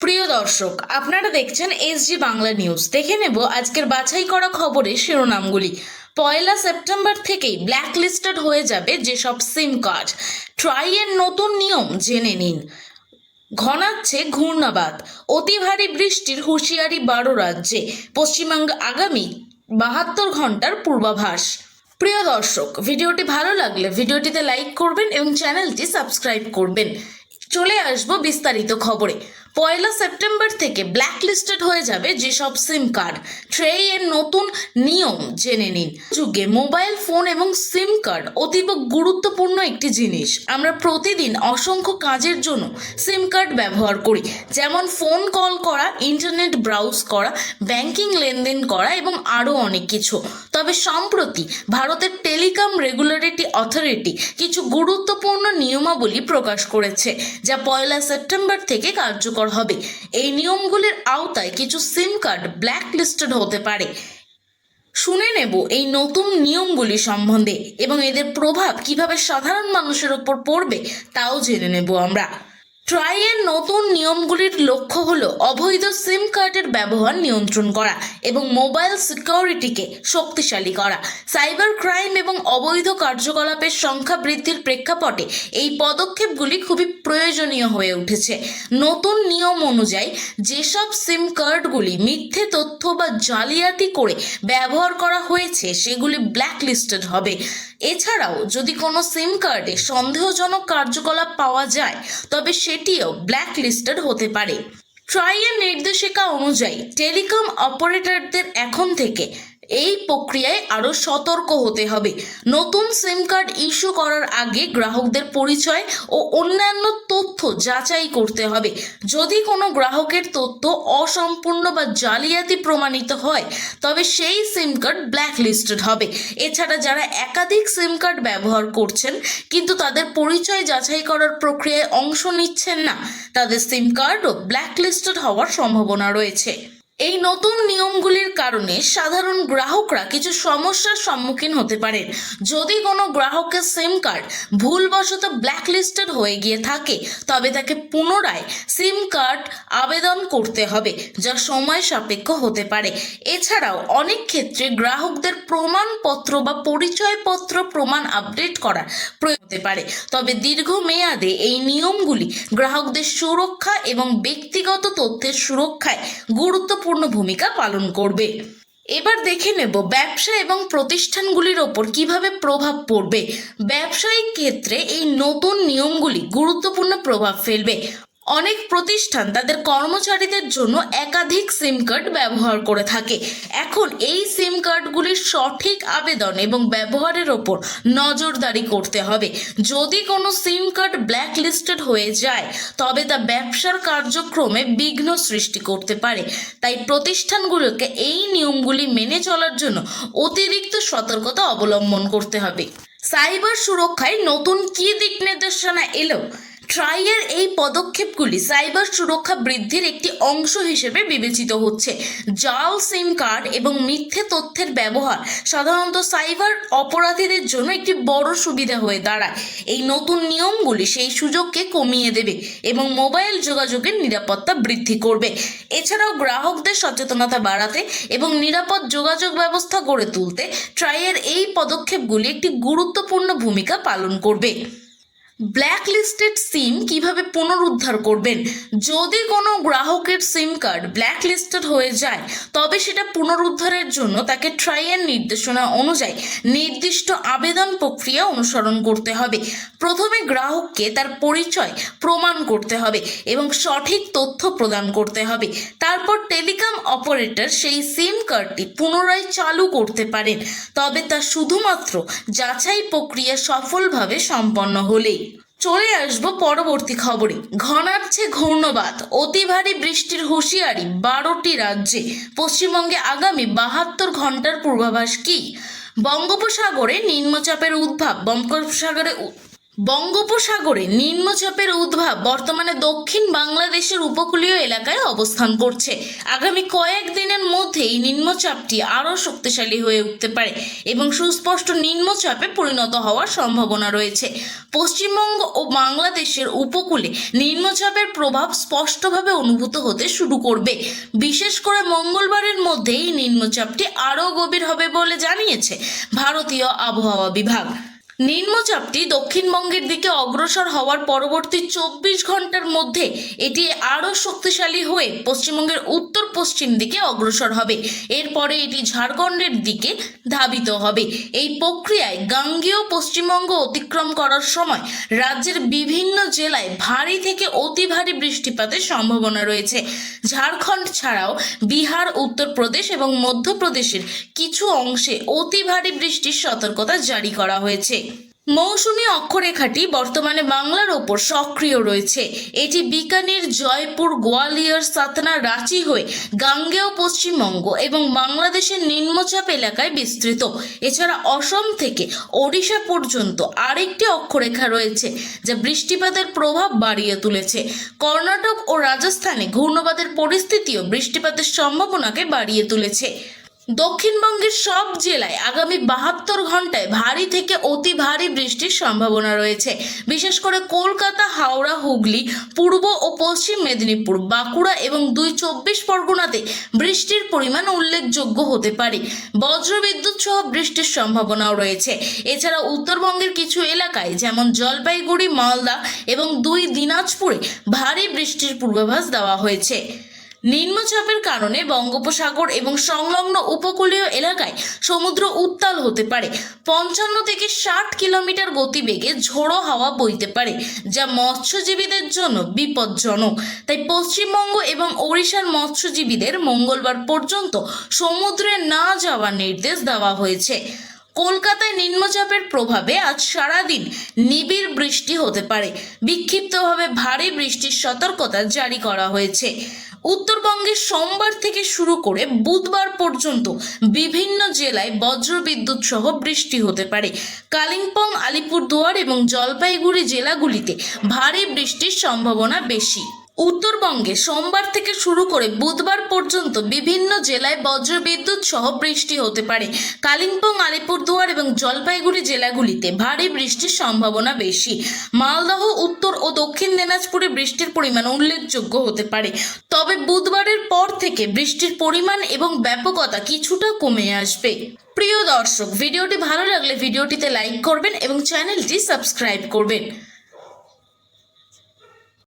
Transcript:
প্রিয় দর্শক, আপনারা দেখছেন এসজি বাংলা নিউজ। দেখে নেব আজকের বাছাই করা খবরের শিরোনামগুলি। 1 সেপ্টেম্বর থেকেই ব্ল্যাক লিস্টেড হয়ে যাবে যেসব সিম কার্ড। ট্রাইয়ের নতুন নিয়ম জেনে নিন। ঘনাচ্ছে ঘূর্ণাবাত, অতি ভারী বৃষ্টির হুঁশিয়ারি 12 রাজ্যে। পশ্চিমবঙ্গে আগামী 72 ঘন্টার পূর্বাভাস। প্রিয় দর্শক, ভিডিওটি ভালো লাগলে ভিডিওটিতে লাইক করবেন এবং চ্যানেলটি সাবস্ক্রাইব করবেন। চলে আসবো বিস্তারিত খবরে। 1 সেপ্টেম্বর থেকে ব্ল্যাক লিস্টেড হয়ে যাবে যেসব সিম কার্ড। ট্রেইয়ের নতুন নিয়ম জেনে নিন। যুগে মোবাইল ফোন এবং সিম কার্ড অতীব গুরুত্বপূর্ণ একটি জিনিস। আমরা প্রতিদিন অসংখ্য কাজের জন্য সিম কার্ড ব্যবহার করি, যেমন ফোন কল করা, ইন্টারনেট ব্রাউজ করা, ব্যাংকিং লেনদেন করা এবং আরও অনেক কিছু। তবে সম্প্রতি ভারতের টেলিকম রেগুলেটরি অথরিটি কিছু গুরুত্বপূর্ণ নিয়মাবলী প্রকাশ করেছে, যা 1 সেপ্টেম্বর থেকে কার্যকর হবে। এই নিয়মগুলির আওতায় কিছু সিম কার্ড ব্ল্যাক লিস্টেড হতে পারে। শুনে নেব এই নতুন নিয়মগুলি সম্বন্ধে এবং এদের প্রভাব কিভাবে সাধারণ মানুষের ওপর পড়বে তাও জেনে নেব আমরা। ট্রাইয়ের নতুন নিয়মগুলির লক্ষ্য হলো অবৈধ সিম কার্ডের ব্যবহার নিয়ন্ত্রণ করা এবং মোবাইল সিকিউরিটিকে শক্তিশালী করা। সাইবার ক্রাইম এবং অবৈধ কার্যকলাপের সংখ্যা বৃদ্ধির প্রেক্ষাপটে এই পদক্ষেপগুলি খুবই প্রয়োজনীয় হয়ে উঠেছে। নতুন নিয়ম অনুযায়ী যেসব সিম কার্ডগুলি মিথ্যে তথ্য বা জালিয়াতি করে ব্যবহার করা হয়েছে সেগুলি ব্ল্যাক লিস্টেড হবে। এছাড়াও যদি কোনো সিম কার্ডে সন্দেহজনক কার্যকলাপ পাওয়া যায় তবে সেটিও ব্ল্যাক লিস্টেড হতে পারে। ট্রাইয়ের নির্দেশিকা অনুযায়ী টেলিকম অপারেটরদের এখন থেকে এই প্রক্রিয়ায় আরও সতর্ক হতে হবে। নতুন সিম কার্ড ইস্যু করার আগে গ্রাহকদের পরিচয় ও অন্যান্য তথ্য যাচাই করতে হবে। যদি কোনো গ্রাহকের তথ্য অসম্পূর্ণ বা জালিয়াতি প্রমাণিত হয় তবে সেই সিম কার্ড ব্ল্যাক লিস্টেড হবে। এছাড়া যারা একাধিক সিম কার্ড ব্যবহার করছেন কিন্তু তাদের পরিচয় যাচাই করার প্রক্রিয়ায় অংশ নিচ্ছেন না, তাদের সিম কার্ডও ব্ল্যাক লিস্টেড হওয়ার সম্ভাবনা রয়েছে। এই নতুন নিয়মগুলির কারণে সাধারণ গ্রাহকরা কিছু সমস্যার সম্মুখীন হতে পারেন। যদি কোনো গ্রাহকের সিম কার্ড ভুলবশত ব্ল্যাক লিস্টেড হয়ে গিয়ে থাকে তবে তাকে পুনরায় সিম কার্ড আবেদন করতে হবে, যা সময় সাপেক্ষ হতে পারে। এছাড়াও অনেক ক্ষেত্রে গ্রাহকদের প্রমাণপত্র বা পরিচয়পত্র প্রমাণ আপডেট করার প্রয়োজন হতে পারে। তবে দীর্ঘমেয়াদে এই নিয়মগুলি গ্রাহকদের সুরক্ষা এবং ব্যক্তিগত তথ্যের সুরক্ষায় গুরুত্বপূর্ণ ভূমিকা পালন করবে। এবার দেখে নেব ব্যবসা এবং প্রতিষ্ঠানগুলির ওপর কিভাবে প্রভাব পড়বে। ব্যবসায়িক ক্ষেত্রে এই নতুন নিয়মগুলি গুরুত্বপূর্ণ প্রভাব ফেলবে। অনেক প্রতিষ্ঠান তাদের কর্মচারীদের জন্য একাধিক সিম কার্ড ব্যবহার করে থাকে। এখন এই সিম কার্ডগুলির সঠিক আবেদন এবং ব্যবহারের ওপর নজরদারি করতে হবে। যদি কোনো সিম কার্ড ব্ল্যাক লিস্টেড হয়ে যায় তবে তা ব্যবসার কার্যক্রমে বিঘ্ন সৃষ্টি করতে পারে। তাই প্রতিষ্ঠানগুলোকে এই নিয়মগুলি মেনে চলার জন্য অতিরিক্ত সতর্কতা অবলম্বন করতে হবে। সাইবার সুরক্ষায় নতুন কী দিক নির্দেশনা এলো? ট্রাইয়ের এই পদক্ষেপগুলি সাইবার সুরক্ষা বৃদ্ধির একটি অংশ হিসেবে বিবেচিত হচ্ছে। জাল সিম কার্ড এবং মিথ্যে তথ্যের ব্যবহার সাধারণত সাইবার অপরাধীদের জন্য একটি বড় সুবিধা হয়ে দাঁড়ায়। এই নতুন নিয়মগুলি সেই সুযোগকে কমিয়ে দেবে এবং মোবাইল যোগাযোগের নিরাপত্তা বৃদ্ধি করবে। এছাড়াও গ্রাহকদের সচেতনতা বাড়াতে এবং নিরাপদ যোগাযোগ ব্যবস্থা গড়ে তুলতে ট্রাইয়ের এই পদক্ষেপগুলি একটি গুরুত্বপূর্ণ ভূমিকা পালন করবে। ব্ল্যাক লিস্টেড সিম কিভাবে পুনরুদ্ধার করবেন? যদি কোনো গ্রাহকের সিম কার্ড ব্ল্যাক লিস্টেড হয়ে যায় তবে সেটা পুনরুদ্ধারের জন্য তাকে ট্রাইয়ের নির্দেশনা অনুযায়ী নির্দিষ্ট আবেদন প্রক্রিয়া অনুসরণ করতে হবে। প্রথমে গ্রাহককে তার পরিচয় প্রমাণ করতে হবে এবং সঠিক তথ্য প্রদান করতে হবে। তারপর টেলিকম অপারেটর সেই সিম কার্ডটি পুনরায় চালু করতে পারেন, তবে তা শুধুমাত্র যাচাই প্রক্রিয়া সফলভাবে সম্পন্ন হলেই। চলে আসবো পরবর্তী খবরে। ঘনাচ্ছে ঘূর্ণাবাত, অতি ভারী বৃষ্টির হুঁশিয়ারি 12টি রাজ্যে। পশ্চিমবঙ্গে আগামী 72 ঘন্টার পূর্বাভাস কি? বঙ্গোপসাগরে নিম্নচাপের উদ্ভব বঙ্গোপসাগরে নিম্নচাপের উদ্ভব বর্তমানে দক্ষিণ বাংলাদেশের উপকূলীয় এলাকায় অবস্থান করছে। আগামী কয়েকদিনের মধ্যেই নিম্নচাপটি আরও শক্তিশালী হয়ে উঠতে পারে এবং সুস্পষ্ট নিম্নচাপে পরিণত হওয়ার সম্ভাবনা রয়েছে। পশ্চিমবঙ্গ ও বাংলাদেশের উপকূলে নিম্নচাপের প্রভাব স্পষ্টভাবে অনুভূত হতে শুরু করবে। বিশেষ করে মঙ্গলবারের মধ্যেই নিম্নচাপটি আরও গভীর হবে বলে জানিয়েছে ভারতীয় আবহাওয়া বিভাগ। নিম্নচাপটি দক্ষিণবঙ্গের দিকে অগ্রসর হওয়ার পরবর্তী 24 ঘন্টার মধ্যে এটি আরও শক্তিশালী হয়ে পশ্চিমবঙ্গের উত্তর পশ্চিম দিকে অগ্রসর হবে। এরপরে এটি ঝাড়খণ্ডের দিকে ধাবিত হবে। এই প্রক্রিয়ায় গাঙ্গেয় পশ্চিমবঙ্গ অতিক্রম করার সময় রাজ্যের বিভিন্ন জেলায় ভারী থেকে অতি ভারী বৃষ্টিপাতের সম্ভাবনা রয়েছে। ঝাড়খণ্ড ছাড়াও বিহার, উত্তরপ্রদেশ এবং মধ্যপ্রদেশের কিছু অংশে অতি ভারী বৃষ্টির সতর্কতা জারি করা হয়েছে। মৌসুমী অক্ষরেখাটি বর্তমানে বাংলার ওপর সক্রিয় রয়েছে। এটি বিকানির, জয়পুর, গোয়ালিয়র, সাতনা, রাঁচি হয়ে গাঙ্গেয় পশ্চিমবঙ্গ এবং বাংলাদেশের নিম্নচাপ এলাকায় বিস্তৃত। এছাড়া অসম থেকে ওড়িশা পর্যন্ত আরেকটি অক্ষরেখা রয়েছে যা বৃষ্টিপাতের প্রভাব বাড়িয়ে তুলেছে। কর্ণাটক ও রাজস্থানে ঘূর্ণবাদের পরিস্থিতিও বৃষ্টিপাতের সম্ভাবনাকে বাড়িয়ে তুলেছে। দক্ষিণবঙ্গের সব জেলায় আগামী 72 ঘন্টায় ভারী থেকে অতি ভারী বৃষ্টির সম্ভাবনা রয়েছে। বিশেষ করে কলকাতা, হাওড়া, হুগলি, পূর্ব ও পশ্চিম মেদিনীপুর, বাঁকুড়া এবং 24 পরগনাতে বৃষ্টির পরিমাণ উল্লেখযোগ্য হতে পারে। বজ্রবিদ্যুৎ সহ বৃষ্টির সম্ভাবনাও রয়েছে। এছাড়া উত্তরবঙ্গের কিছু এলাকায় যেমন জলপাইগুড়ি, মালদা এবং 2 দিনাজপুরে ভারী বৃষ্টির পূর্বাভাস দেওয়া হয়েছে। নিম্নচাপের কারণে বঙ্গোপসাগর এবং সংলগ্ন উপকূলীয় এলাকায় সমুদ্র উত্তাল হতে পারে। 55 থেকে 60 কিলোমিটার গতিবেগে ঝোড়ো হাওয়া বইতে পারে, যা মৎস্যজীবীদের জন্য বিপজ্জনক। তাই পশ্চিমবঙ্গ এবং ওড়িশার মৎস্যজীবীদের মঙ্গলবার পর্যন্ত সমুদ্রে না যাওয়ার নির্দেশ দেওয়া হয়েছে। কলকাতায় নিম্নচাপের প্রভাবে আজ সারাদিন নিবিড় বৃষ্টি হতে পারে। বিক্ষিপ্তভাবে ভারী বৃষ্টির সতর্কতা জারি করা হয়েছে। উত্তরবঙ্গে সোমবার থেকে শুরু করে বুধবার পর্যন্ত বিভিন্ন জেলায় বজ্রবিদ্যুৎ সহ বৃষ্টি হতে পারে। কালিম্পং, আলিপুরদুয়ার এবং জলপাইগুড়ি জেলাগুলিতে ভারী বৃষ্টির সম্ভাবনা বেশি। উত্তরবঙ্গে সোমবার থেকে শুরু করে বুধবার পর্যন্ত বিভিন্ন জেলায় বজ্রবিদ্যুৎ সহ বৃষ্টি হতে পারে। কালিম্পং, আলিপুরদুয়ার এবং জলপাইগুড়ি জেলাগুলিতে ভারী বৃষ্টির সম্ভাবনা বেশি। মালদহ, উত্তর ও দক্ষিণ দিনাজপুরে বৃষ্টির পরিমাণ উল্লেখযোগ্য হতে পারে। তবে বুধবারের পর থেকে বৃষ্টির পরিমাণ এবং ব্যাপকতা কিছুটা কমে আসবে। প্রিয় দর্শক, ভিডিওটি ভালো লাগলে ভিডিওটিতে লাইক করবেন এবং চ্যানেলটি সাবস্ক্রাইব করবেন।